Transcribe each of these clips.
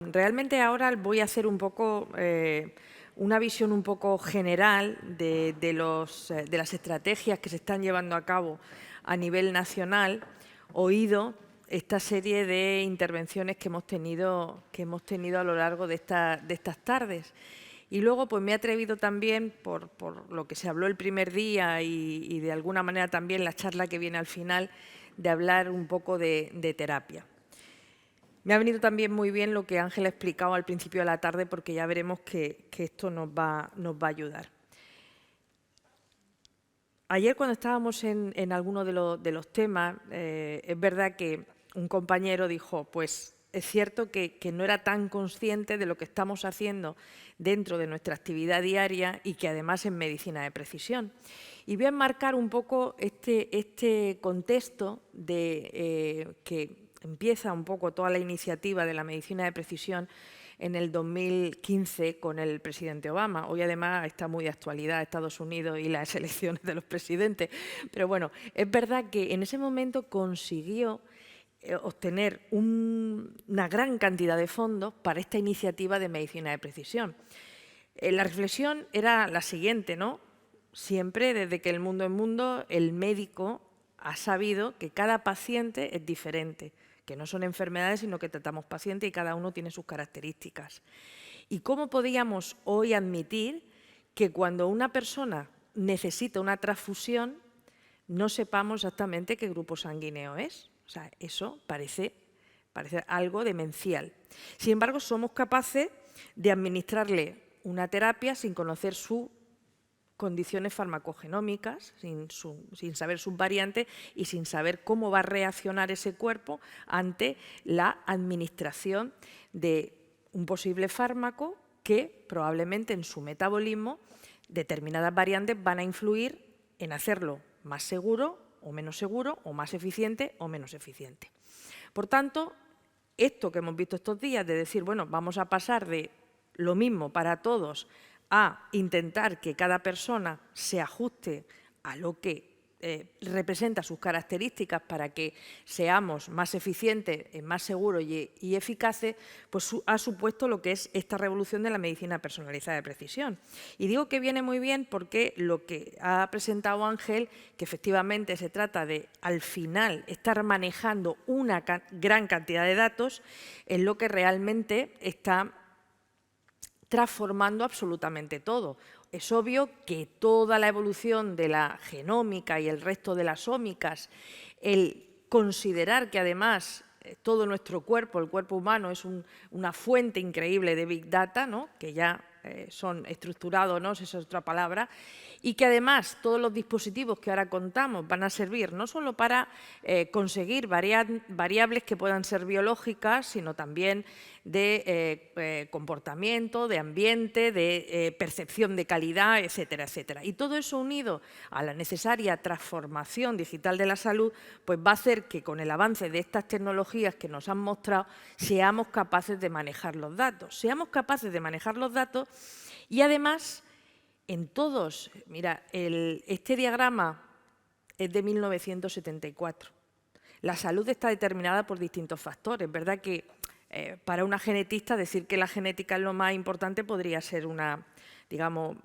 Realmente ahora voy a hacer un poco una visión un poco general de las estrategias que se están llevando a cabo a nivel nacional, oído esta serie de intervenciones que hemos tenido a lo largo de estas tardes. Y luego pues me he atrevido también, por lo que se habló el primer día y de alguna manera también la charla que viene al final, de hablar un poco de terapia. Me ha venido también muy bien lo que Ángel ha explicado al principio de la tarde, porque ya veremos que esto nos va a ayudar. Ayer, cuando estábamos en alguno de los temas, es verdad que un compañero dijo, pues es cierto que no era tan consciente de lo que estamos haciendo dentro de nuestra actividad diaria y que además es medicina de precisión. Y voy a enmarcar un poco este contexto de que empieza un poco toda la iniciativa de la medicina de precisión en el 2015 con el presidente Obama. Hoy además está muy de actualidad Estados Unidos y las elecciones de los presidentes. Pero bueno, es verdad que en ese momento consiguió obtener una gran cantidad de fondos para esta iniciativa de medicina de precisión. La reflexión era la siguiente, ¿no? Siempre, desde que el mundo es mundo, el médico ha sabido que cada paciente es diferente, que no son enfermedades, sino que tratamos pacientes y cada uno tiene sus características. ¿Y cómo podíamos hoy admitir que cuando una persona necesita una transfusión no sepamos exactamente qué grupo sanguíneo es? O sea, eso parece algo demencial. Sin embargo, somos capaces de administrarle una terapia sin conocer sus condiciones farmacogenómicas, sin saber sus variantes y sin saber cómo va a reaccionar ese cuerpo ante la administración de un posible fármaco que probablemente en su metabolismo determinadas variantes van a influir en hacerlo más seguro o menos seguro, o más eficiente o menos eficiente. Por tanto, esto que hemos visto estos días de decir, bueno, vamos a pasar de lo mismo para todos a intentar que cada persona se ajuste a lo que representa sus características para que seamos más eficientes, más seguros y eficaces, pues ha supuesto lo que es esta revolución de la medicina personalizada de precisión. Y digo que viene muy bien porque lo que ha presentado Ángel, que efectivamente se trata de, al final, estar manejando una gran cantidad de datos, es lo que realmente está transformando absolutamente todo. Es obvio que toda la evolución de la genómica y el resto de las ómicas, el considerar que además todo nuestro cuerpo, el cuerpo humano, es una fuente increíble de Big Data, ¿no? Que ya son estructurados, ¿no? Esa es otra palabra, y que además todos los dispositivos que ahora contamos van a servir no solo para conseguir variables que puedan ser biológicas, sino también de comportamiento, de ambiente, de percepción de calidad, etcétera, etcétera. Y todo eso unido a la necesaria transformación digital de la salud, pues va a hacer que con el avance de estas tecnologías que nos han mostrado, seamos capaces de manejar los datos. Seamos capaces de manejar los datos y además en todos, mira, este diagrama es de 1974. La salud está determinada por distintos factores, ¿verdad? Que para una genetista decir que la genética es lo más importante podría ser digamos,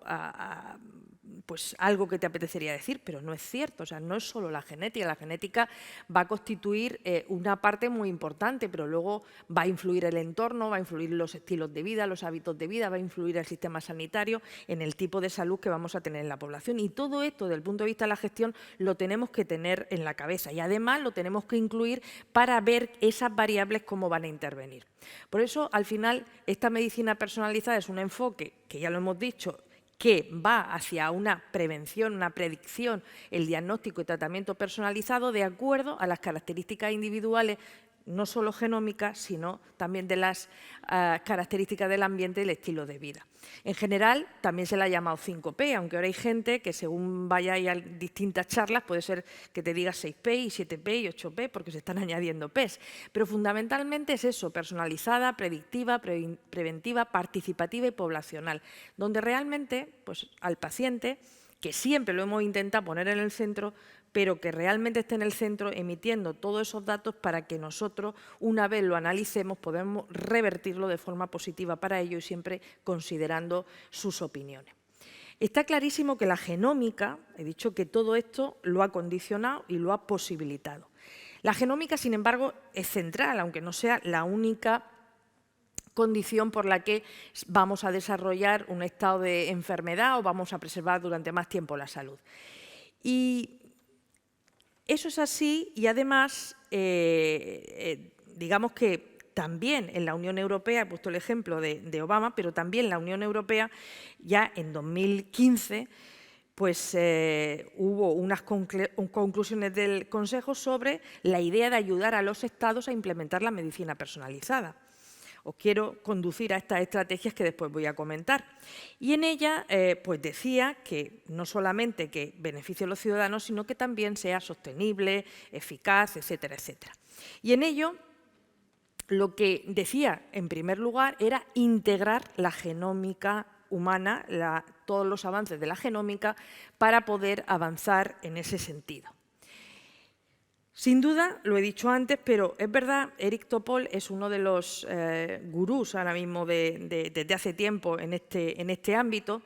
pues algo que te apetecería decir, pero no es cierto, o sea, no es solo la genética va a constituir una parte muy importante, pero luego va a influir el entorno, va a influir los estilos de vida, los hábitos de vida, va a influir el sistema sanitario en el tipo de salud que vamos a tener en la población. Y todo esto, desde el punto de vista de la gestión, lo tenemos que tener en la cabeza y además lo tenemos que incluir para ver esas variables cómo van a intervenir. Por eso, al final, esta medicina personalizada es un enfoque, que ya lo hemos dicho, que va hacia una prevención, una predicción, el diagnóstico y tratamiento personalizado de acuerdo a las características individuales, no solo genómicas, sino también de las características del ambiente y el estilo de vida. En general, también se la ha llamado 5P, aunque ahora hay gente que según vayáis a distintas charlas, puede ser que te diga 6P y 7P y 8P, porque se están añadiendo Ps. Pero fundamentalmente es eso, personalizada, predictiva, preventiva, participativa y poblacional, donde realmente pues, al paciente, que siempre lo hemos intentado poner en el centro, pero que realmente esté en el centro emitiendo todos esos datos para que nosotros, una vez lo analicemos, podamos revertirlo de forma positiva para ello y siempre considerando sus opiniones. Está clarísimo que la genómica, he dicho que todo esto lo ha condicionado y lo ha posibilitado. La genómica, sin embargo, es central, aunque no sea la única condición por la que vamos a desarrollar un estado de enfermedad o vamos a preservar durante más tiempo la salud. Y eso es así y además, digamos que también en la Unión Europea, he puesto el ejemplo de Obama, pero también la Unión Europea ya en 2015 pues hubo unas conclusiones del Consejo sobre la idea de ayudar a los Estados a implementar la medicina personalizada. Os quiero conducir a estas estrategias que después voy a comentar. Y en ella pues decía que no solamente que beneficie a los ciudadanos, sino que también sea sostenible, eficaz, etcétera, etcétera. Y en ello lo que decía, en primer lugar, era integrar la genómica humana, todos los avances de la genómica, para poder avanzar en ese sentido. Sin duda, lo he dicho antes, pero es verdad, Eric Topol es uno de los gurús ahora mismo desde hace tiempo en este ámbito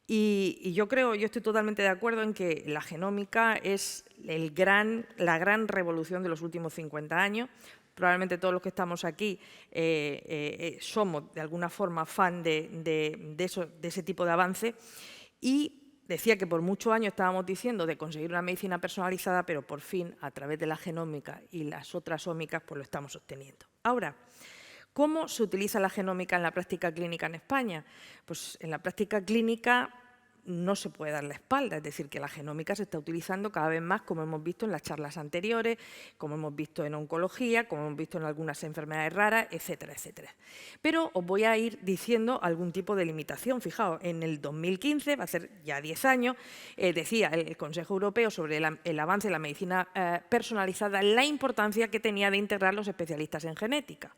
y yo estoy totalmente de acuerdo en que la genómica es la gran revolución de los últimos 50 años. Probablemente todos los que estamos aquí somos de alguna forma fan de ese tipo de avance y decía que por muchos años estábamos diciendo de conseguir una medicina personalizada, pero por fin, a través de la genómica y las otras ómicas, pues lo estamos obteniendo. Ahora, ¿cómo se utiliza la genómica en la práctica clínica en España? Pues en la práctica clínica no se puede dar la espalda, es decir, que la genómica se está utilizando cada vez más, como hemos visto en las charlas anteriores, como hemos visto en oncología, como hemos visto en algunas enfermedades raras, etcétera, etcétera. Pero os voy a ir diciendo algún tipo de limitación. Fijaos, en el 2015, va a ser ya 10 años, decía el Consejo Europeo sobre el avance de la medicina personalizada, la importancia que tenía de integrar los especialistas en genética.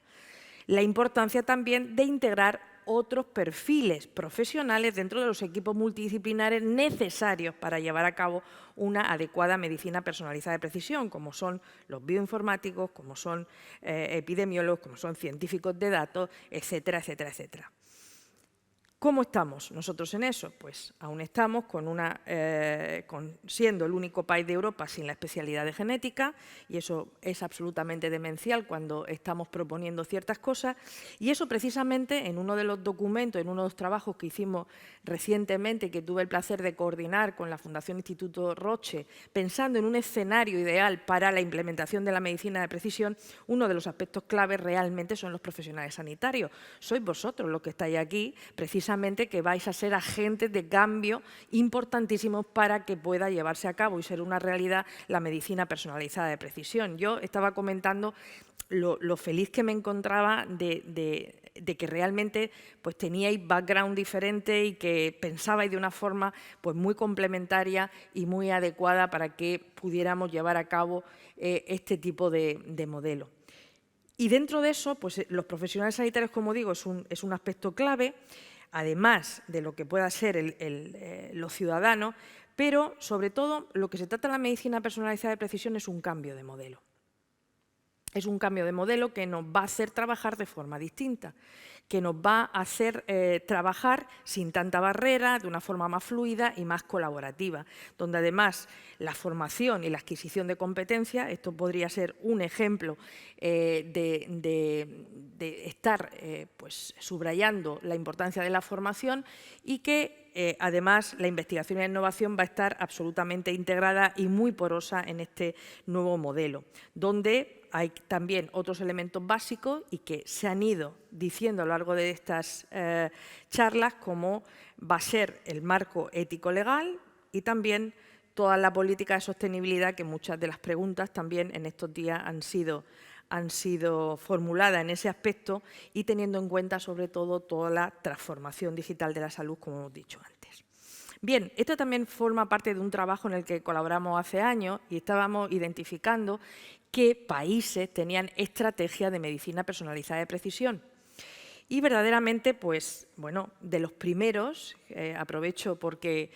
La importancia también de integrar otros perfiles profesionales dentro de los equipos multidisciplinares necesarios para llevar a cabo una adecuada medicina personalizada de precisión, como son los bioinformáticos, como son epidemiólogos, como son científicos de datos, etcétera, etcétera, etcétera. ¿Cómo estamos nosotros en eso? Pues aún estamos siendo el único país de Europa sin la especialidad de genética y eso es absolutamente demencial cuando estamos proponiendo ciertas cosas y eso precisamente en uno de los documentos, en uno de los trabajos que hicimos recientemente que tuve el placer de coordinar con la Fundación Instituto Roche pensando en un escenario ideal para la implementación de la medicina de precisión, uno de los aspectos claves realmente son los profesionales sanitarios. Sois vosotros los que estáis aquí precisamente que vais a ser agentes de cambio importantísimos para que pueda llevarse a cabo y ser una realidad la medicina personalizada de precisión. Yo estaba comentando lo feliz que me encontraba de que realmente pues, teníais background diferente y que pensabais de una forma pues, muy complementaria y muy adecuada para que pudiéramos llevar a cabo este tipo de modelo. Y dentro de eso, pues, los profesionales sanitarios, como digo, es un aspecto clave, además de lo que pueda ser los ciudadanos, pero sobre todo lo que se trata en la medicina personalizada de precisión es un cambio de modelo. Es un cambio de modelo que nos va a hacer trabajar de forma distinta, que nos va a hacer trabajar sin tanta barrera, de una forma más fluida y más colaborativa, donde además la formación y la adquisición de competencias, esto podría ser un ejemplo de estar pues, subrayando la importancia de la formación y que además la investigación y la innovación va a estar absolutamente integrada y muy porosa en este nuevo modelo, donde hay también otros elementos básicos y que se han ido diciendo a lo largo de estas charlas, como va a ser el marco ético-legal y también toda la política de sostenibilidad, que muchas de las preguntas también en estos días han sido formuladas en ese aspecto y teniendo en cuenta sobre todo toda la transformación digital de la salud, como hemos dicho antes. Bien, esto también forma parte de un trabajo en el que colaboramos hace años y estábamos identificando qué países tenían estrategias de medicina personalizada de precisión. Y verdaderamente, pues, bueno, de los primeros, aprovecho porque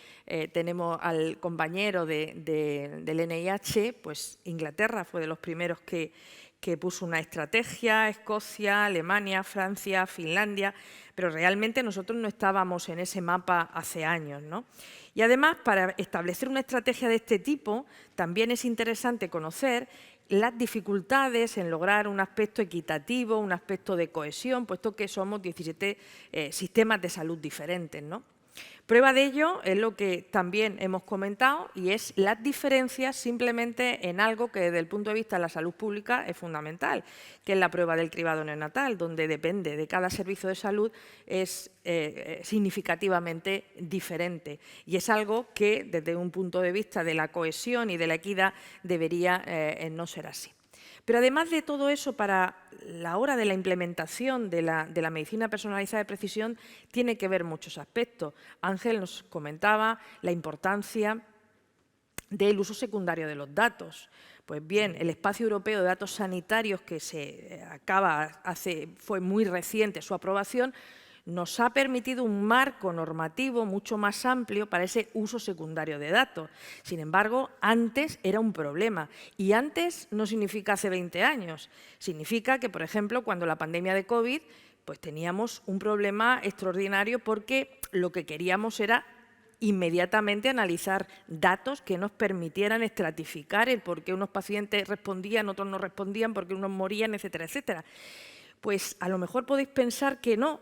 tenemos al compañero del NIH, pues Inglaterra fue de los primeros que puso una estrategia, Escocia, Alemania, Francia, Finlandia, pero realmente nosotros no estábamos en ese mapa hace años, ¿no? Y además, para establecer una estrategia de este tipo, también es interesante conocer las dificultades en lograr un aspecto equitativo, un aspecto de cohesión, puesto que somos 17 sistemas de salud diferentes, ¿no? Prueba de ello es lo que también hemos comentado y es las diferencias simplemente en algo que desde el punto de vista de la salud pública es fundamental, que es la prueba del cribado neonatal, donde depende de cada servicio de salud es significativamente diferente y es algo que desde un punto de vista de la cohesión y de la equidad debería no ser así. Pero además de todo eso, para la hora de la implementación de la medicina personalizada de precisión, tiene que ver muchos aspectos. Ángel nos comentaba la importancia del uso secundario de los datos. Pues bien, el Espacio Europeo de Datos Sanitarios, que fue muy reciente su aprobación, nos ha permitido un marco normativo mucho más amplio para ese uso secundario de datos. Sin embargo, antes era un problema. Y antes no significa hace 20 años. Significa que, por ejemplo, cuando la pandemia de COVID, pues teníamos un problema extraordinario porque lo que queríamos era inmediatamente analizar datos que nos permitieran estratificar el por qué unos pacientes respondían, otros no respondían, por qué unos morían, etcétera, etcétera. Pues a lo mejor podéis pensar que no,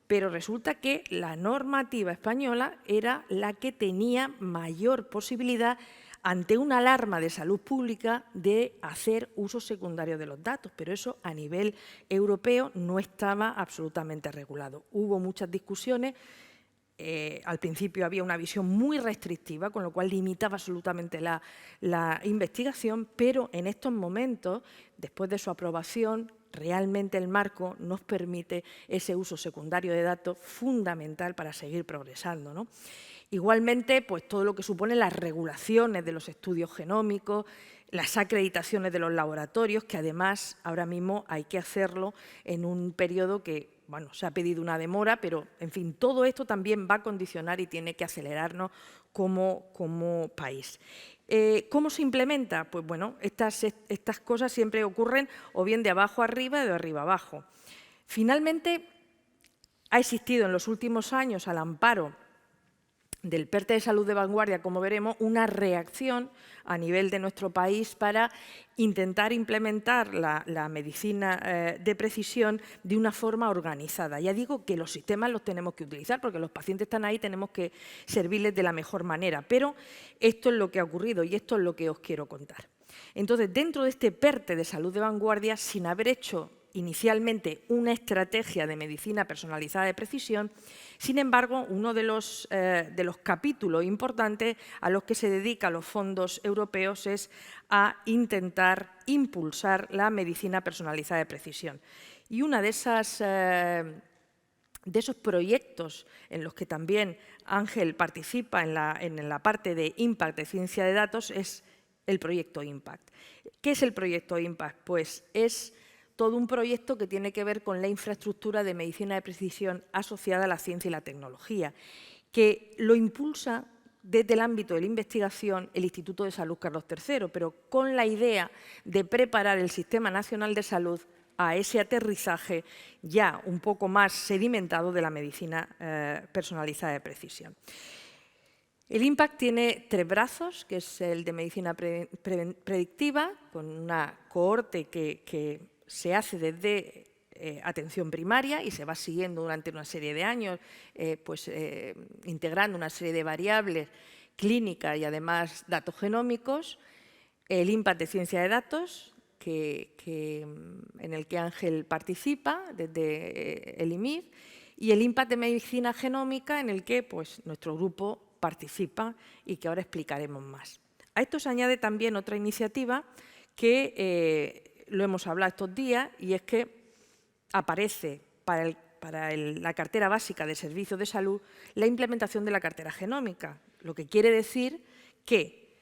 pero resulta que la normativa española era la que tenía mayor posibilidad ante una alarma de salud pública de hacer uso secundario de los datos, pero eso a nivel europeo no estaba absolutamente regulado. Hubo muchas discusiones. Al principio había una visión muy restrictiva, con lo cual limitaba absolutamente la investigación, pero en estos momentos, después de su aprobación, realmente el marco nos permite ese uso secundario de datos fundamental para seguir progresando, ¿no? Igualmente, pues todo lo que supone las regulaciones de los estudios genómicos, las acreditaciones de los laboratorios, que además ahora mismo hay que hacerlo en un periodo que, bueno, se ha pedido una demora, pero, en fin, todo esto también va a condicionar y tiene que acelerarnos como país. ¿Cómo se implementa? Pues, bueno, estas cosas siempre ocurren o bien de abajo arriba o de arriba abajo. Finalmente, ha existido en los últimos años, al amparo del PERTE de salud de vanguardia, como veremos, una reacción a nivel de nuestro país para intentar implementar la medicina de precisión de una forma organizada. Ya digo que los sistemas los tenemos que utilizar porque los pacientes están ahí, tenemos que servirles de la mejor manera, pero esto es lo que ha ocurrido y esto es lo que os quiero contar. Entonces, dentro de este PERTE de salud de vanguardia, sin haber hecho inicialmente una estrategia de medicina personalizada de precisión, sin embargo, uno de los capítulos importantes a los que se dedican los fondos europeos es a intentar impulsar la medicina personalizada de precisión. Y una de esos proyectos en los que también Ángel participa en la parte de Impact de ciencia de datos es el proyecto Impact. ¿Qué es el proyecto Impact? Pues es todo un proyecto que tiene que ver con la infraestructura de medicina de precisión asociada a la ciencia y la tecnología, que lo impulsa desde el ámbito de la investigación el Instituto de Salud Carlos III, pero con la idea de preparar el Sistema Nacional de Salud a ese aterrizaje ya un poco más sedimentado de la medicina personalizada de precisión. El IMPACT tiene 3 brazos, que es el de medicina predictiva, con una cohorte que se hace desde atención primaria y se va siguiendo durante una serie de años, integrando una serie de variables clínicas y además datos genómicos. El IMPACT de ciencia de datos, en el que Ángel participa desde el IMID, y el IMPACT de medicina genómica, en el que nuestro grupo participa y que ahora explicaremos más. A esto se añade también otra iniciativa que lo hemos hablado estos días, y es que aparece para la cartera básica de servicios de salud la implementación de la cartera genómica, lo que quiere decir que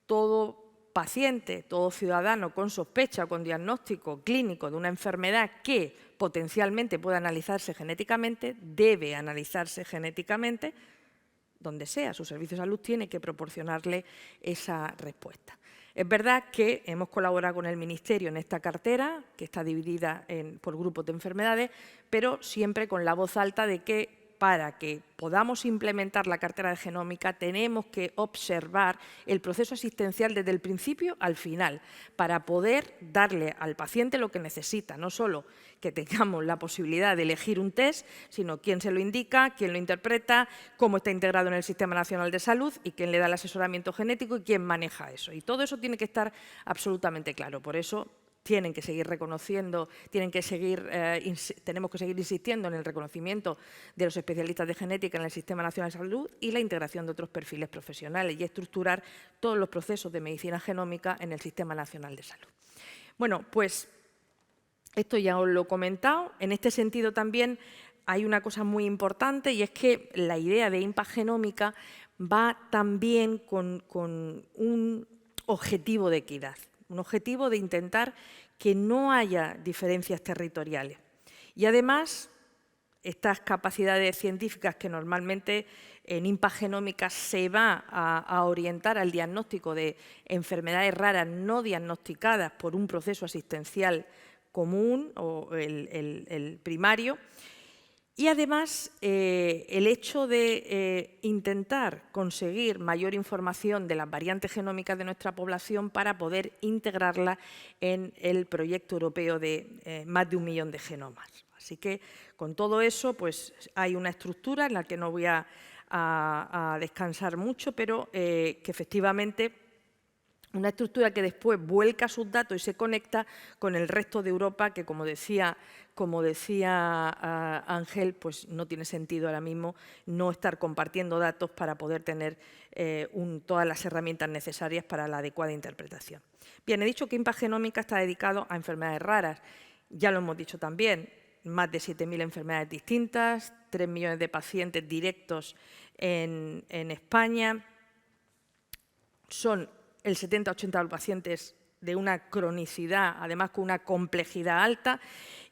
todo paciente, todo ciudadano con sospecha o con diagnóstico clínico de una enfermedad que potencialmente puede analizarse genéticamente, debe analizarse genéticamente, donde sea. Su servicio de salud tiene que proporcionarle esa respuesta. Es verdad que hemos colaborado con el Ministerio en esta cartera, que está dividida por grupos de enfermedades, pero siempre con la voz alta de que para que podamos implementar la cartera de genómica tenemos que observar el proceso asistencial desde el principio al final, para poder darle al paciente lo que necesita, no solo que tengamos la posibilidad de elegir un test, sino quién se lo indica, quién lo interpreta, cómo está integrado en el Sistema Nacional de Salud y quién le da el asesoramiento genético y quién maneja eso. Y todo eso tiene que estar absolutamente claro. Por eso tienen que seguir reconociendo, tenemos que seguir insistiendo en el reconocimiento de los especialistas de genética en el Sistema Nacional de Salud y la integración de otros perfiles profesionales y estructurar todos los procesos de medicina genómica en el Sistema Nacional de Salud. Bueno, pues esto ya os lo he comentado. En este sentido también hay una cosa muy importante y es que la idea de Impact Genómica va también con un objetivo de equidad. Un objetivo de intentar que no haya diferencias territoriales. Y además, estas capacidades científicas que normalmente en Impact Genómica se va a orientar al diagnóstico de enfermedades raras no diagnosticadas por un proceso asistencial común o el primario. Y además, el hecho de intentar conseguir mayor información de las variantes genómicas de nuestra población para poder integrarla en el proyecto europeo de más de 1 millón de genomas. Así que, con todo eso, pues hay una estructura en la que no voy a descansar mucho, pero que efectivamente una estructura que después vuelca sus datos y se conecta con el resto de Europa, que como decía Ángel, pues no tiene sentido ahora mismo no estar compartiendo datos para poder tener todas las herramientas necesarias para la adecuada interpretación. Bien, he dicho que Impact Genómica está dedicado a enfermedades raras. Ya lo hemos dicho también, más de 7.000 enfermedades distintas, 3 millones de pacientes directos en España. Son el 70-80% de los pacientes de una cronicidad, además con una complejidad alta,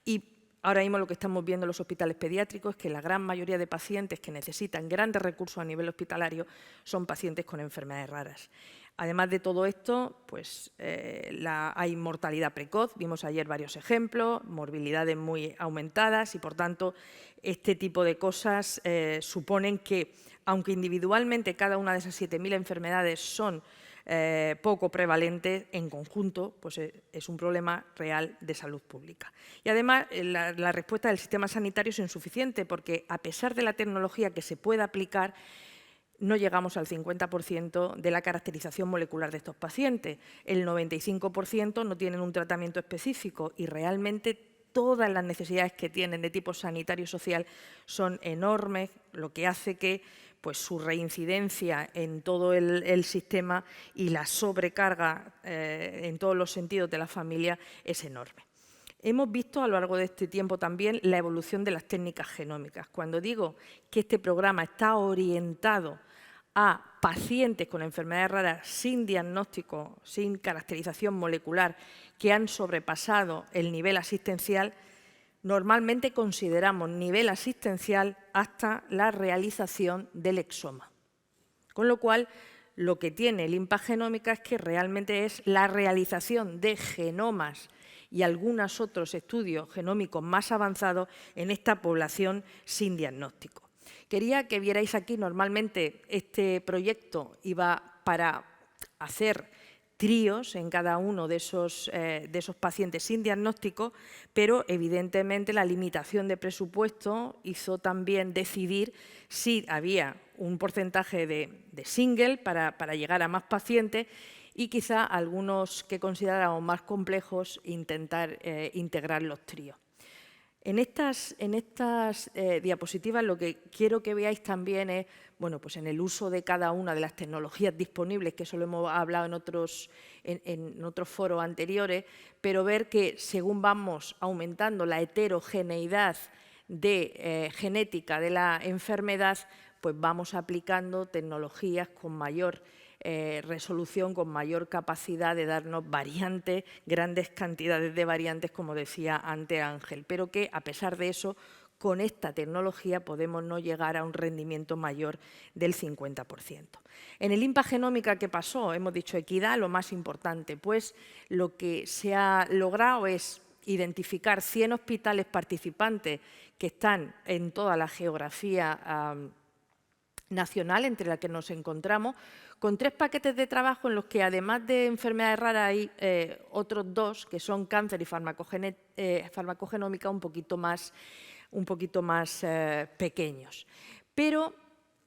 y ahora mismo lo que estamos viendo en los hospitales pediátricos es que la gran mayoría de pacientes que necesitan grandes recursos a nivel hospitalario son pacientes con enfermedades raras. Además de todo esto, pues, hay mortalidad precoz, vimos ayer varios ejemplos, morbilidades muy aumentadas y, por tanto, este tipo de cosas suponen que, aunque individualmente cada una de esas 7.000 enfermedades son poco prevalentes, en conjunto pues es un problema real de salud pública. Y además la respuesta del sistema sanitario es insuficiente porque, a pesar de la tecnología que se pueda aplicar, no llegamos al 50% de la caracterización molecular de estos pacientes. El 95% no tienen un tratamiento específico y realmente todas las necesidades que tienen de tipo sanitario y social son enormes, lo que hace que pues, su reincidencia en todo el sistema y la sobrecarga en todos los sentidos de la familia es enorme. Hemos visto a lo largo de este tiempo también la evolución de las técnicas genómicas. Cuando digo que este programa está orientado a pacientes con enfermedades raras sin diagnóstico, sin caracterización molecular, que han sobrepasado el nivel asistencial, normalmente consideramos nivel asistencial hasta la realización del exoma. Con lo cual, lo que tiene el Impact Genómica es que realmente es la realización de genomas y algunos otros estudios genómicos más avanzados en esta población sin diagnóstico. Quería que vierais aquí, normalmente este proyecto iba para hacer tríos en cada uno de esos pacientes sin diagnóstico, pero evidentemente la limitación de presupuesto hizo también decidir si había un porcentaje de single para llegar a más pacientes y quizá algunos que consideráramos más complejos intentar integrar los tríos. En estas diapositivas lo que quiero que veáis también es, bueno, pues en el uso de cada una de las tecnologías disponibles, que eso lo hemos hablado en otros foros anteriores, pero ver que según vamos aumentando la heterogeneidad de genética de la enfermedad, pues vamos aplicando tecnologías con mayor resolución, con mayor capacidad de darnos variantes, grandes cantidades de variantes, como decía antes Ángel, pero que a pesar de eso, con esta tecnología podemos no llegar a un rendimiento mayor del 50%. En el IMPA Genómica, ¿qué pasó? Hemos dicho equidad, lo más importante, pues lo que se ha logrado es identificar 100 hospitales participantes que están en toda la geografía nacional entre la que nos encontramos, con 3 paquetes de trabajo en los que, además de enfermedades raras, hay otros 2, que son cáncer y farmacogenómica, un poquito más pequeños. Pero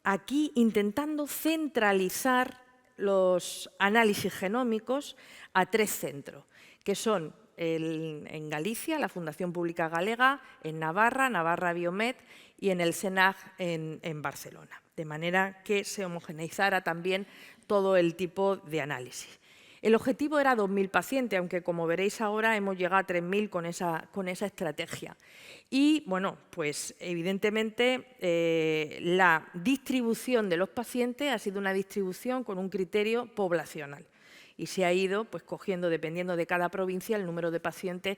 aquí intentando centralizar los análisis genómicos a 3 centros, que son en Galicia, la Fundación Pública Galega, en Navarra, Navarra Biomed, y en el SENAG en Barcelona, de manera que se homogeneizara también todo el tipo de análisis. El objetivo era 2.000 pacientes, aunque como veréis ahora hemos llegado a 3.000 con esa estrategia. Y, bueno, pues evidentemente la distribución de los pacientes ha sido una distribución con un criterio poblacional y se ha ido pues cogiendo, dependiendo de cada provincia, el número de pacientes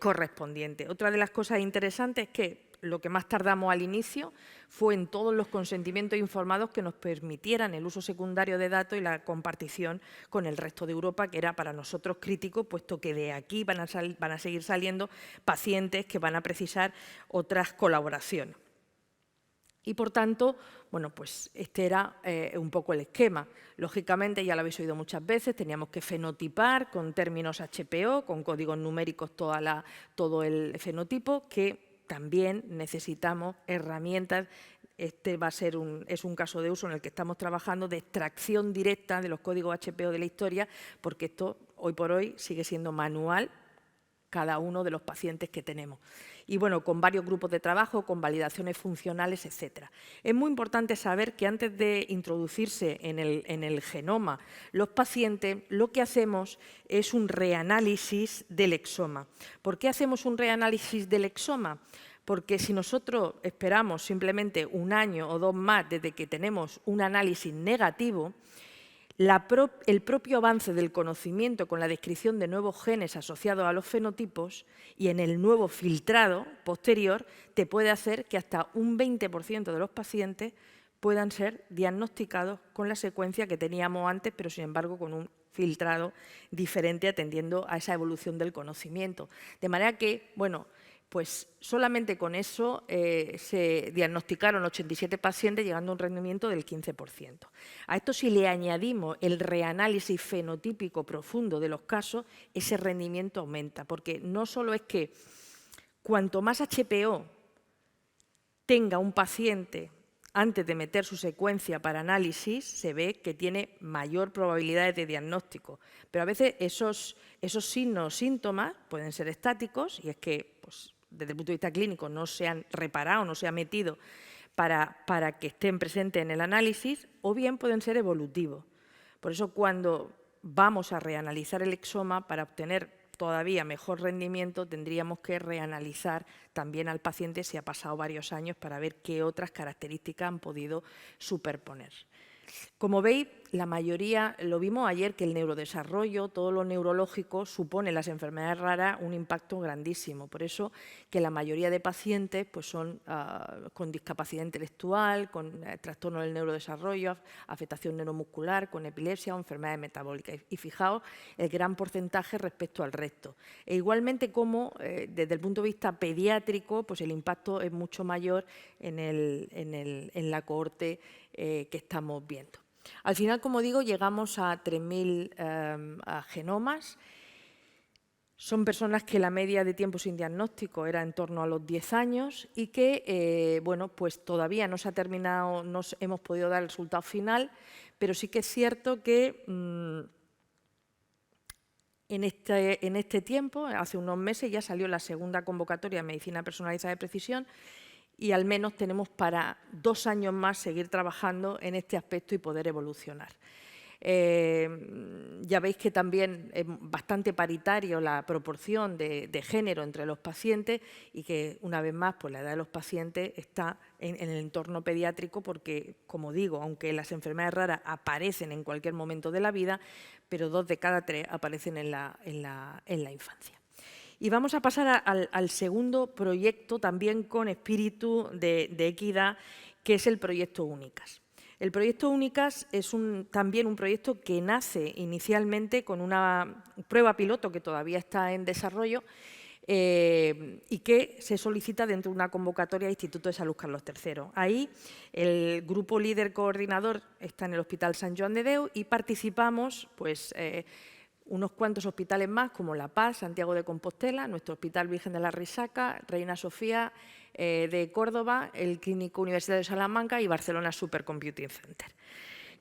correspondiente. Otra de las cosas interesantes es que lo que más tardamos al inicio fue en todos los consentimientos informados que nos permitieran el uso secundario de datos y la compartición con el resto de Europa, que era para nosotros crítico, puesto que de aquí van a seguir saliendo pacientes que van a precisar otras colaboraciones. Y, por tanto, bueno, pues este era un poco el esquema. Lógicamente, ya lo habéis oído muchas veces, teníamos que fenotipar con términos HPO, con códigos numéricos todo el fenotipo, que también necesitamos herramientas. Este es un caso de uso en el que estamos trabajando de extracción directa de los códigos HPO de la historia, porque esto hoy por hoy sigue siendo manual cada uno de los pacientes que tenemos. Y, bueno, con varios grupos de trabajo, con validaciones funcionales, etcétera. Es muy importante saber que antes de introducirse en el genoma los pacientes, lo que hacemos es un reanálisis del exoma. ¿Por qué hacemos un reanálisis del exoma? Porque si nosotros esperamos simplemente 1 año o 2 más desde que tenemos un análisis negativo, el propio avance del conocimiento con la descripción de nuevos genes asociados a los fenotipos y en el nuevo filtrado posterior te puede hacer que hasta un 20% de los pacientes puedan ser diagnosticados con la secuencia que teníamos antes, pero sin embargo con un filtrado diferente atendiendo a esa evolución del conocimiento. De manera que, bueno, pues solamente con eso se diagnosticaron 87 pacientes, llegando a un rendimiento del 15%. A esto, si le añadimos el reanálisis fenotípico profundo de los casos, ese rendimiento aumenta, porque no solo es que cuanto más HPO tenga un paciente antes de meter su secuencia para análisis, se ve que tiene mayor probabilidad de diagnóstico. Pero a veces esos signos o síntomas pueden ser estáticos, y es que, pues, desde el punto de vista clínico no se han reparado, no se ha metido para que estén presentes en el análisis, o bien pueden ser evolutivos. Por eso, cuando vamos a reanalizar el exoma, para obtener todavía mejor rendimiento, tendríamos que reanalizar también al paciente si ha pasado varios años para ver qué otras características han podido superponer. Como veis, la mayoría, lo vimos ayer, que el neurodesarrollo, todo lo neurológico, supone en las enfermedades raras un impacto grandísimo. Por eso que la mayoría de pacientes pues son con discapacidad intelectual, con trastorno del neurodesarrollo, afectación neuromuscular, con epilepsia o enfermedades metabólicas. Y fijaos el gran porcentaje respecto al resto. E igualmente como desde el punto de vista pediátrico, pues el impacto es mucho mayor en la cohorte que estamos viendo. Al final, como digo, llegamos a 3.000 genomas. Son personas que la media de tiempo sin diagnóstico era en torno a los 10 años y que, bueno, pues todavía no se ha terminado, no hemos podido dar el resultado final, pero sí que es cierto que en este tiempo, hace unos meses, ya salió la segunda convocatoria de medicina personalizada de precisión, y al menos tenemos para 2 años más seguir trabajando en este aspecto y poder evolucionar. Ya veis que también es bastante paritario la proporción de género entre los pacientes y que, una vez más, pues la edad de los pacientes está en el entorno pediátrico porque, como digo, aunque las enfermedades raras aparecen en cualquier momento de la vida, pero 2 de cada 3 aparecen en la infancia. Y vamos a pasar al segundo proyecto, también con espíritu de equidad, que es el proyecto Únicas. El proyecto Únicas es también un proyecto que nace inicialmente con una prueba piloto que todavía está en desarrollo y que se solicita dentro de una convocatoria del Instituto de Salud Carlos III. Ahí el grupo líder coordinador está en el Hospital Sant Joan de Déu y participamos pues, unos cuantos hospitales más, como La Paz, Santiago de Compostela, nuestro Hospital Virgen de la Risaca, Reina Sofía de Córdoba, el Clínico Universitario de Salamanca y Barcelona Supercomputing Center.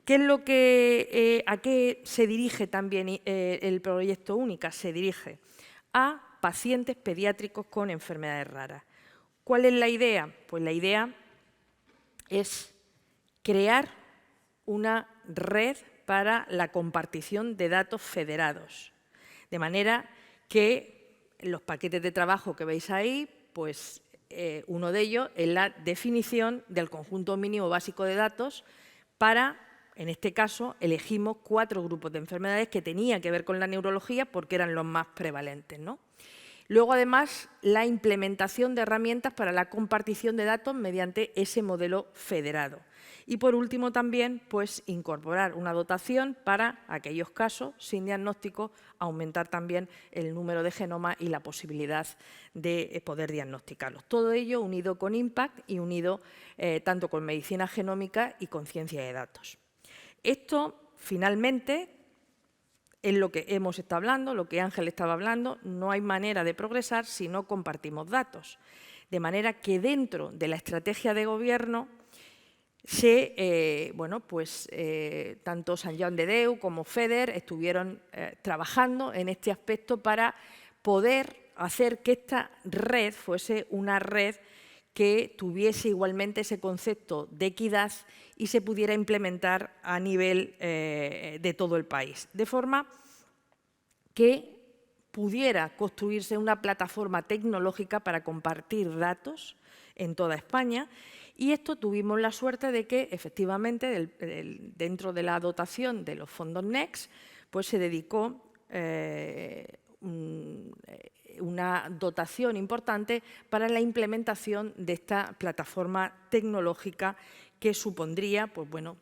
¿Qué es lo que, ¿A qué se dirige también el proyecto Única? Se dirige a pacientes pediátricos con enfermedades raras. ¿Cuál es la idea? Pues la idea es crear una red para la compartición de datos federados, de manera que los paquetes de trabajo que veis ahí, pues uno de ellos es la definición del conjunto mínimo básico de datos para, en este caso, elegimos 4 grupos de enfermedades que tenían que ver con la neurología porque eran los más prevalentes, ¿no? Luego, además, la implementación de herramientas para la compartición de datos mediante ese modelo federado. Y, por último, también pues, incorporar una dotación para aquellos casos sin diagnóstico, aumentar también el número de genomas y la posibilidad de poder diagnosticarlos. Todo ello unido con IMPACT y unido tanto con medicina genómica y con ciencia de datos. Esto, finalmente, es lo que hemos estado hablando, lo que Ángel estaba hablando, no hay manera de progresar si no compartimos datos. De manera que dentro de la estrategia de gobierno, tanto Sant Joan de Déu como FEDER estuvieron trabajando en este aspecto para poder hacer que esta red fuese una red que tuviese igualmente ese concepto de equidad y se pudiera implementar a nivel de todo el país, de forma que pudiera construirse una plataforma tecnológica para compartir datos en toda España. Y esto tuvimos la suerte de que, efectivamente, dentro de la dotación de los fondos NECS, pues se dedicó una dotación importante para la implementación de esta plataforma tecnológica que supondría, pues bueno,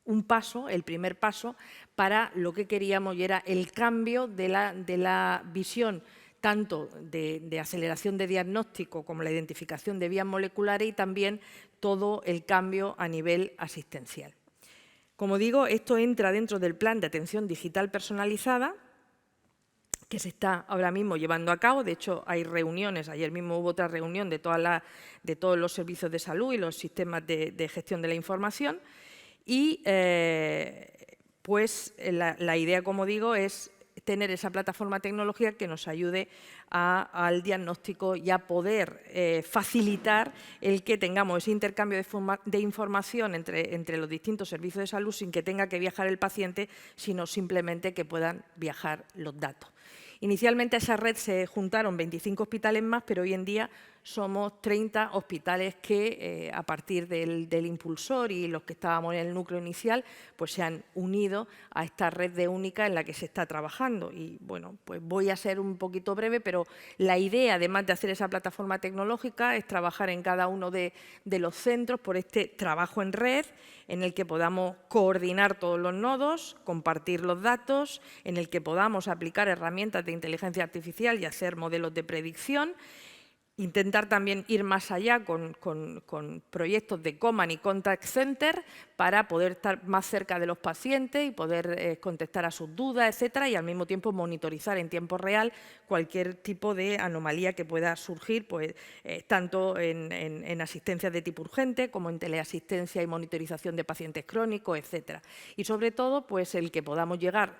un paso, el primer paso, para lo que queríamos y era el cambio de la visión tanto de aceleración de diagnóstico como la identificación de vías moleculares y también todo el cambio a nivel asistencial. Como digo, esto entra dentro del plan de atención digital personalizada que se está ahora mismo llevando a cabo. De hecho, hay reuniones, ayer mismo hubo otra reunión de todos los servicios de salud y los sistemas de gestión de la información. Y la idea, como digo, es tener esa plataforma tecnológica que nos ayude al diagnóstico y a poder facilitar el que tengamos ese intercambio de información entre los distintos servicios de salud sin que tenga que viajar el paciente, sino simplemente que puedan viajar los datos. Inicialmente a esa red se juntaron 25 hospitales más, pero hoy en día somos 30 hospitales que a partir del impulsor y los que estábamos en el núcleo inicial, pues se han unido a esta red de Única en la que se está trabajando. Y bueno, pues voy a ser un poquito breve, pero la idea, además de hacer esa plataforma tecnológica, es trabajar en cada uno de los centros por este trabajo en red, en el que podamos coordinar todos los nodos, compartir los datos, en el que podamos aplicar herramientas de inteligencia artificial y hacer modelos de predicción, intentar también ir más allá con proyectos de Command y Contact Center para poder estar más cerca de los pacientes y poder contestar a sus dudas, etcétera, y al mismo tiempo monitorizar en tiempo real cualquier tipo de anomalía que pueda surgir, pues, tanto en asistencia de tipo urgente como en teleasistencia y monitorización de pacientes crónicos, etcétera. Y sobre todo, pues, el que podamos llegar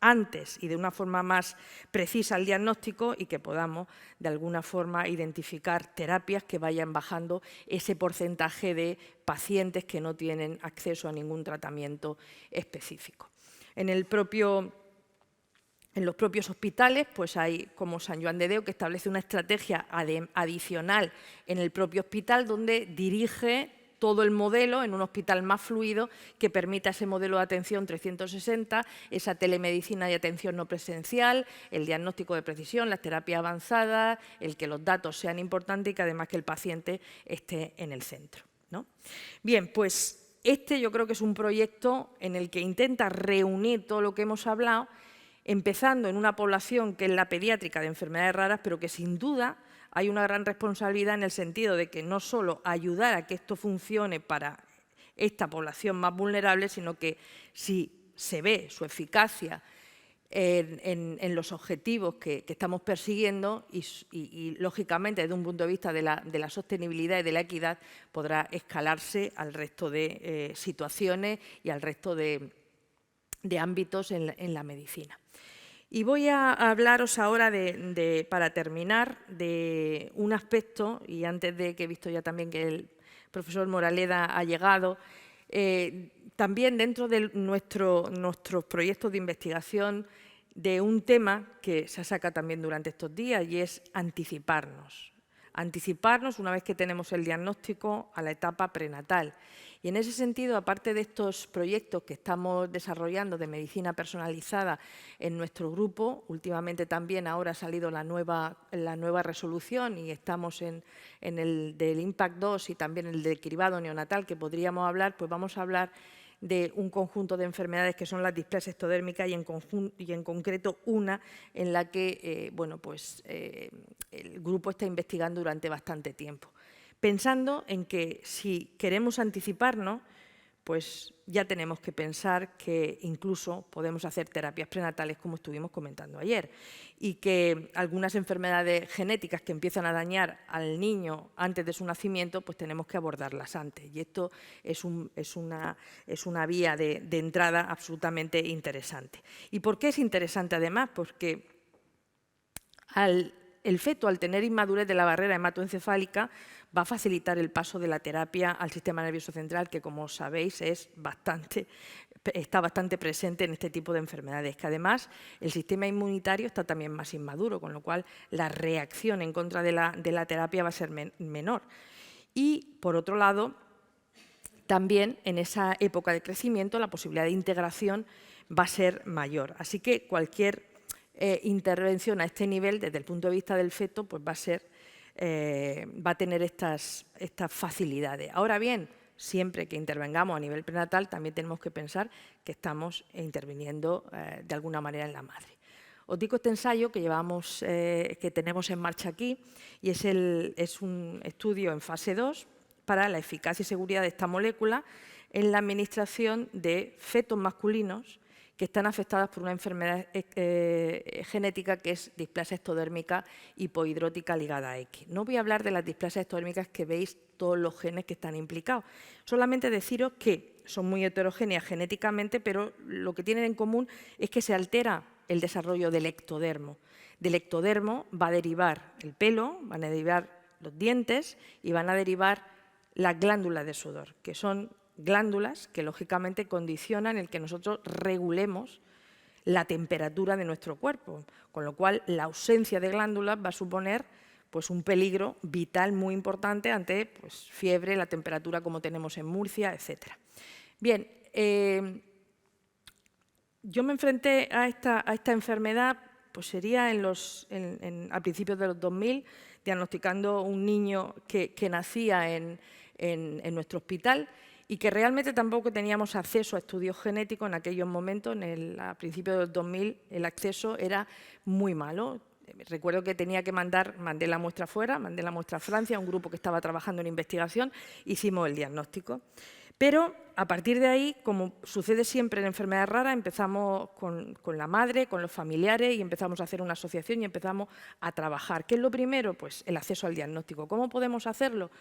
antes y de una forma más precisa al diagnóstico y que podamos, de alguna forma, identificar terapias que vayan bajando ese porcentaje de pacientes que no tienen acceso a ningún tratamiento específico. En los propios hospitales, pues hay como San Joan de Déu, que establece una estrategia adicional en el propio hospital, donde dirige todo el modelo en un hospital más fluido que permita ese modelo de atención 360, esa telemedicina y atención no presencial, el diagnóstico de precisión, las terapias avanzadas, el que los datos sean importantes y que además que el paciente esté en el centro, ¿no? Bien, pues yo creo que es un proyecto en el que intenta reunir todo lo que hemos hablado, empezando en una población que es la pediátrica de enfermedades raras, pero que sin duda hay una gran responsabilidad en el sentido de que no solo ayudar a que esto funcione para esta población más vulnerable, sino que si se ve su eficacia en los objetivos que estamos persiguiendo y, lógicamente, desde un punto de vista de la sostenibilidad y de la equidad, podrá escalarse al resto de situaciones y al resto de ámbitos en la medicina. Y voy a hablaros ahora, para terminar, de un aspecto, y antes de que he visto ya también que el profesor Moraleda ha llegado, también dentro de nuestros proyectos de investigación, de un tema que se saca también durante estos días, y es anticiparnos. Anticiparnos, una vez que tenemos el diagnóstico, a la etapa prenatal. Y en ese sentido, aparte de estos proyectos que estamos desarrollando de medicina personalizada en nuestro grupo, últimamente también ahora ha salido la nueva resolución y estamos en el del Impact 2 y también el del cribado neonatal que podríamos hablar, pues vamos a hablar de un conjunto de enfermedades que son las displasias ectodérmicas y en concreto una en la que el grupo está investigando durante bastante tiempo, pensando en que si queremos anticiparnos, pues ya tenemos que pensar que incluso podemos hacer terapias prenatales, como estuvimos comentando ayer, y que algunas enfermedades genéticas que empiezan a dañar al niño antes de su nacimiento, pues tenemos que abordarlas antes. Y esto es una vía de entrada absolutamente interesante. ¿Y por qué es interesante además? Porque el feto, al tener inmadurez de la barrera hematoencefálica, va a facilitar el paso de la terapia al sistema nervioso central, que, como sabéis, está bastante presente en este tipo de enfermedades, que además el sistema inmunitario está también más inmaduro, con lo cual la reacción en contra de la terapia va a ser menor. Y, por otro lado, también en esa época de crecimiento la posibilidad de integración va a ser mayor. Así que cualquier intervención a este nivel, desde el punto de vista del feto, pues va a tener estas facilidades. Ahora bien, siempre que intervengamos a nivel prenatal, también tenemos que pensar que estamos interviniendo de alguna manera en la madre. Os digo este ensayo que tenemos en marcha aquí, y es un estudio en fase 2 para la eficacia y seguridad de esta molécula en la administración de fetos masculinos que están afectadas por una enfermedad genética que es displasia ectodérmica hipohidrótica ligada a X. No voy a hablar de las displasias ectodérmicas que veis todos los genes que están implicados, solamente deciros que son muy heterogéneas genéticamente, pero lo que tienen en común es que se altera el desarrollo del ectodermo. Del ectodermo va a derivar el pelo, van a derivar los dientes y van a derivar las glándulas de sudor, que son glándulas que lógicamente condicionan el que nosotros regulemos la temperatura de nuestro cuerpo, con lo cual la ausencia de glándulas va a suponer pues, un peligro vital muy importante ante pues, fiebre, la temperatura como tenemos en Murcia, etc. Bien, yo me enfrenté a esta enfermedad, pues sería a principios de los 2000, diagnosticando un niño que nacía en nuestro hospital, y que realmente tampoco teníamos acceso a estudios genéticos en aquellos momentos. A principios del 2000 el acceso era muy malo. Recuerdo que mandé la muestra fuera, mandé la muestra a Francia, a un grupo que estaba trabajando en investigación, hicimos el diagnóstico. Pero a partir de ahí, como sucede siempre en enfermedades raras, empezamos con la madre, con los familiares, y empezamos a hacer una asociación y empezamos a trabajar. ¿Qué es lo primero? Pues el acceso al diagnóstico. ¿Cómo podemos hacerlo?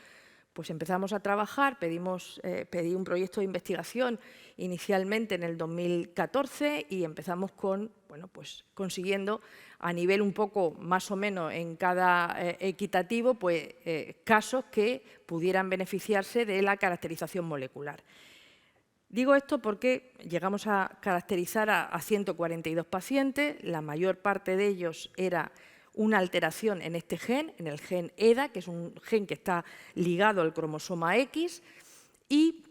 Pues empezamos a trabajar, pedí un proyecto de investigación inicialmente en el 2014 y empezamos consiguiendo a nivel un poco más o menos en cada equitativo casos que pudieran beneficiarse de la caracterización molecular. Digo esto porque llegamos a caracterizar a 142 pacientes, la mayor parte de ellos era una alteración en este gen, en el gen EDA, que es un gen que está ligado al cromosoma X, y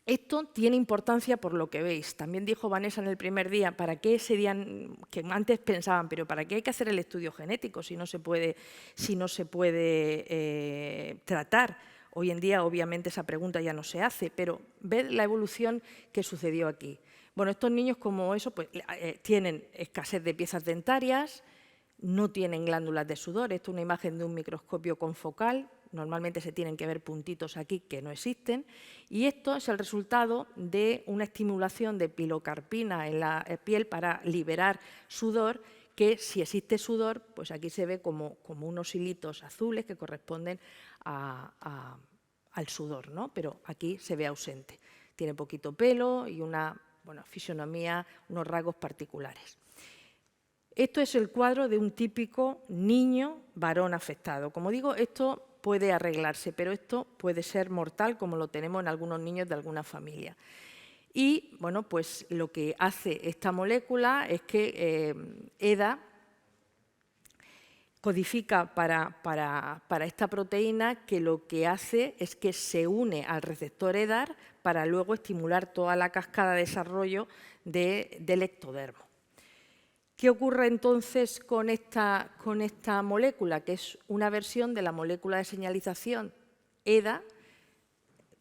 esto tiene importancia por lo que veis. También dijo Vanessa en el primer día, ¿para qué serían, que antes pensaban, pero ¿para qué hay que hacer el estudio genético si no se puede tratar? Hoy en día, obviamente, esa pregunta ya no se hace, pero ved la evolución que sucedió aquí. Bueno, estos niños como eso, pues, tienen escasez de piezas dentarias, no tienen glándulas de sudor. Esto es una imagen de un microscopio confocal. Normalmente se tienen que ver puntitos aquí que no existen. Y esto es el resultado de una estimulación de pilocarpina en la piel para liberar sudor, que si existe sudor, pues aquí se ve como unos hilitos azules que corresponden al sudor, ¿no? Pero aquí se ve ausente. Tiene poquito pelo y una fisonomía, unos rasgos particulares. Esto es el cuadro de un típico niño varón afectado. Como digo, esto puede arreglarse, pero esto puede ser mortal, como lo tenemos en algunos niños de alguna familia. Y, bueno, pues lo que hace esta molécula es que EDA codifica para esta proteína, que lo que hace es que se une al receptor EDAR para luego estimular toda la cascada de desarrollo del ectodermo. ¿Qué ocurre entonces con esta molécula? Que es una versión de la molécula de señalización EDA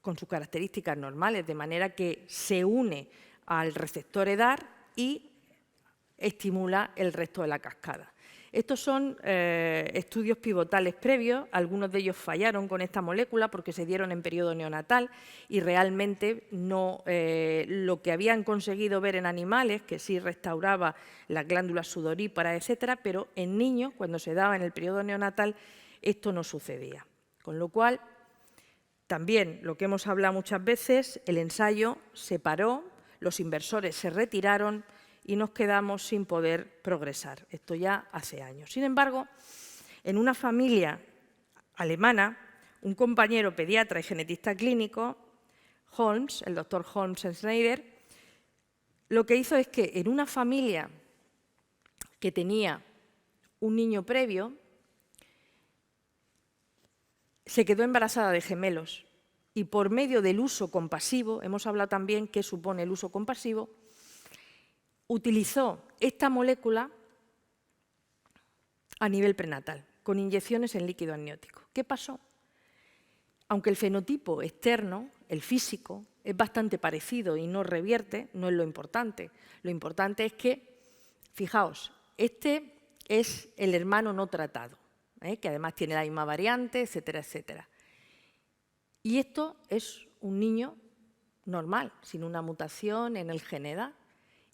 con sus características normales, de manera que se une al receptor EDAR y estimula el resto de la cascada. Estos son estudios pivotales previos, algunos de ellos fallaron con esta molécula porque se dieron en periodo neonatal y realmente no, lo que habían conseguido ver en animales, que sí restauraba las glándulas sudoríparas, etcétera, pero en niños, cuando se daba en el periodo neonatal, esto no sucedía. Con lo cual, también lo que hemos hablado muchas veces, el ensayo se paró, los inversores se retiraron y nos quedamos sin poder progresar. Esto ya hace años. Sin embargo, en una familia alemana, un compañero pediatra y genetista clínico, Holmes, el doctor Holmes Schneider, lo que hizo es que en una familia que tenía un niño previo, se quedó embarazada de gemelos y por medio del uso compasivo, hemos hablado también qué supone el uso compasivo, utilizó esta molécula a nivel prenatal, con inyecciones en líquido amniótico. ¿Qué pasó? Aunque el fenotipo externo, el físico, es bastante parecido y no revierte, no es lo importante. Lo importante es que, fijaos, este es el hermano no tratado, que además tiene la misma variante, etcétera, etcétera. Y esto es un niño normal, sin una mutación en el gen EDA,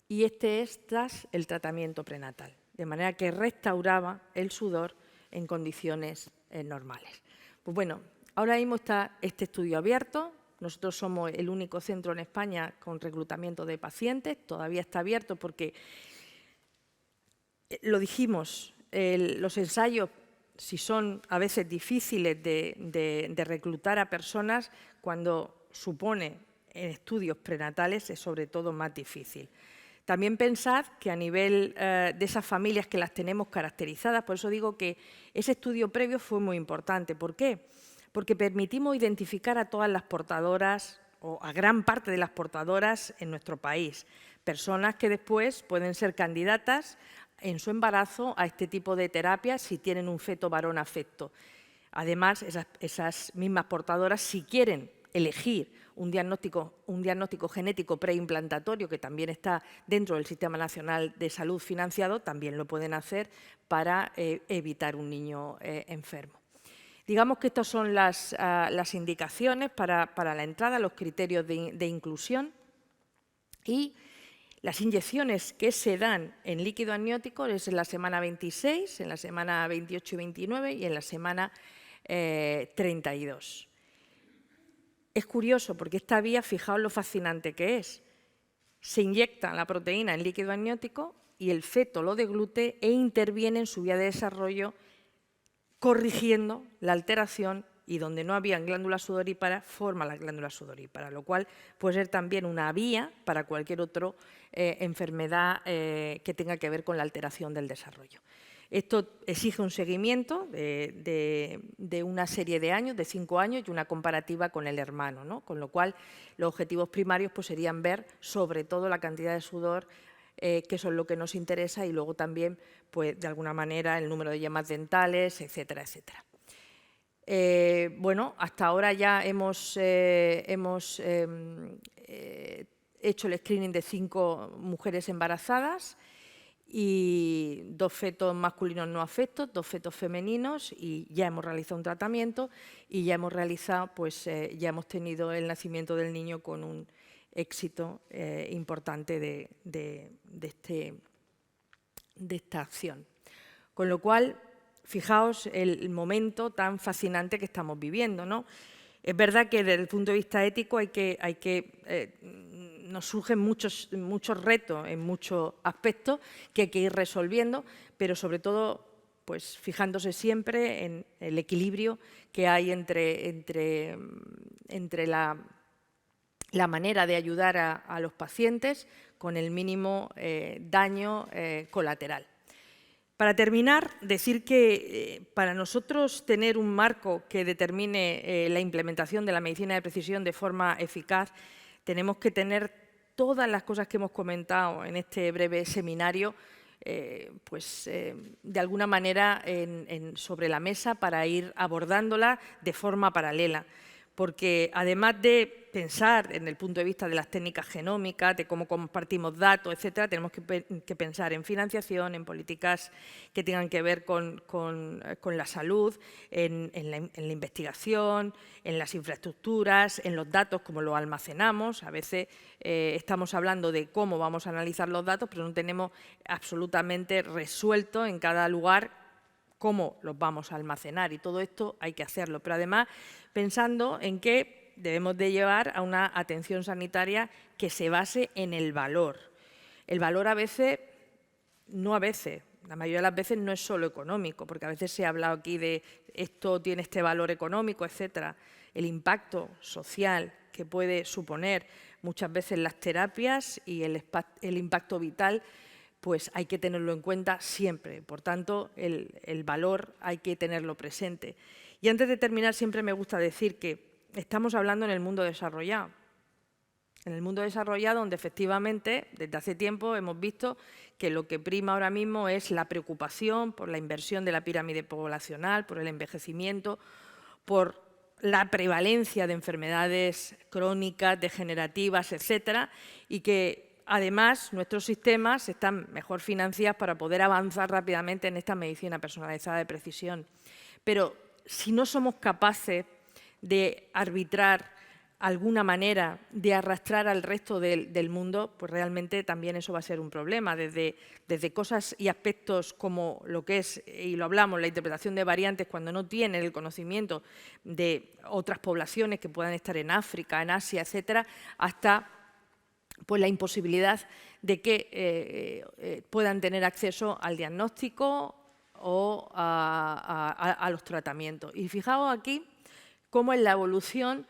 y este es tras el tratamiento prenatal, de manera que restauraba el sudor en condiciones normales. Pues bueno, ahora mismo está este estudio abierto. Nosotros somos el único centro en España con reclutamiento de pacientes. Todavía está abierto porque, lo dijimos, los ensayos, si son a veces difíciles de reclutar a personas, cuando supone en estudios prenatales es sobre todo más difícil. También pensad que a nivel de esas familias que las tenemos caracterizadas, por eso digo que ese estudio previo fue muy importante. ¿Por qué? Porque permitimos identificar a todas las portadoras o a gran parte de las portadoras en nuestro país. Personas que después pueden ser candidatas en su embarazo a este tipo de terapias si tienen un feto varón afecto. Además, esas mismas portadoras, si quieren elegir un diagnóstico genético preimplantatorio, que también está dentro del Sistema Nacional de Salud financiado, también lo pueden hacer para evitar un niño enfermo. Digamos que estas son las indicaciones para la entrada, los criterios de inclusión, y las inyecciones que se dan en líquido amniótico es en la semana 26, en la semana 28 y 29 y en la semana 32. Es curioso porque esta vía, fijaos lo fascinante que es. Se inyecta la proteína en líquido amniótico y el feto lo deglute e interviene en su vía de desarrollo, corrigiendo la alteración y donde no había glándulas sudoríparas, forma la glándula sudorípara, lo cual puede ser también una vía para cualquier otra enfermedad que tenga que ver con la alteración del desarrollo. Esto exige un seguimiento de una serie de años, de 5 años, y una comparativa con el hermano, ¿no? Con lo cual, los objetivos primarios pues, serían ver sobre todo la cantidad de sudor, que son lo que nos interesa, y luego también, pues, de alguna manera, el número de yemas dentales, etcétera, etcétera. Bueno, hasta ahora ya hemos hecho el screening de 5 mujeres embarazadas y 2 fetos masculinos no afectos, 2 fetos femeninos, y ya hemos realizado un tratamiento y ya hemos realizado, pues ya hemos tenido el nacimiento del niño con un éxito importante de esta acción. Con lo cual, fijaos el momento tan fascinante que estamos viviendo, ¿no? Es verdad que desde el punto de vista ético nos surgen muchos retos en muchos aspectos que hay que ir resolviendo, pero sobre todo pues, fijándose siempre en el equilibrio que hay entre la manera de ayudar a los pacientes con el mínimo daño colateral. Para terminar, decir que para nosotros tener un marco que determine la implementación de la medicina de precisión de forma eficaz, tenemos que tener todas las cosas que hemos comentado en este breve seminario de alguna manera sobre la mesa para ir abordándolas de forma paralela. Porque además de pensar en el punto de vista de las técnicas genómicas, de cómo compartimos datos, etcétera, tenemos que pensar en financiación, en políticas que tengan que ver con la salud, en la investigación, en las infraestructuras, en los datos, cómo los almacenamos. A veces estamos hablando de cómo vamos a analizar los datos, pero no tenemos absolutamente resuelto en cada lugar cómo los vamos a almacenar, y todo esto hay que hacerlo. Pero además pensando en que debemos de llevar a una atención sanitaria que se base en el valor. El valor la mayoría de las veces no es solo económico, porque a veces se ha hablado aquí de esto tiene este valor económico, etcétera. El impacto social que puede suponer muchas veces las terapias y el impacto vital, pues hay que tenerlo en cuenta siempre. Por tanto, el valor hay que tenerlo presente. Y antes de terminar, siempre me gusta decir que estamos hablando en el mundo desarrollado. En el mundo desarrollado, donde efectivamente, desde hace tiempo, hemos visto que lo que prima ahora mismo es la preocupación por la inversión de la pirámide poblacional, por el envejecimiento, por la prevalencia de enfermedades crónicas, degenerativas, etcétera, y que además, nuestros sistemas están mejor financiados para poder avanzar rápidamente en esta medicina personalizada de precisión. Pero si no somos capaces de arbitrar alguna manera de arrastrar al resto del mundo, pues realmente también eso va a ser un problema, desde cosas y aspectos como lo que es, y lo hablamos, la interpretación de variantes cuando no tienen el conocimiento de otras poblaciones que puedan estar en África, en Asia, etcétera, hasta pues la imposibilidad de que puedan tener acceso al diagnóstico o a los tratamientos. Y fijaos aquí cómo es la evolución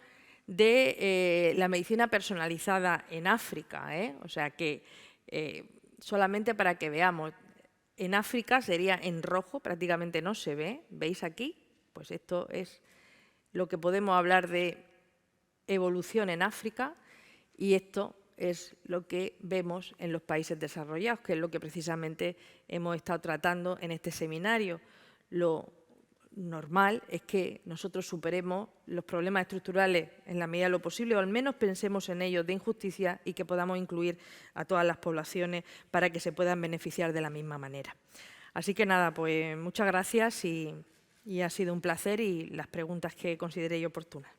de la medicina personalizada en África, O sea que, solamente para que veamos, en África sería en rojo, prácticamente no se ve, ¿veis aquí? Pues esto es lo que podemos hablar de evolución en África, y esto es lo que vemos en los países desarrollados, que es lo que precisamente hemos estado tratando en este seminario. Lo normal es que nosotros superemos los problemas estructurales en la medida de lo posible, o al menos pensemos en ellos de injusticia, y que podamos incluir a todas las poblaciones para que se puedan beneficiar de la misma manera. Así que nada, pues muchas gracias y ha sido un placer, y las preguntas que consideréis oportunas.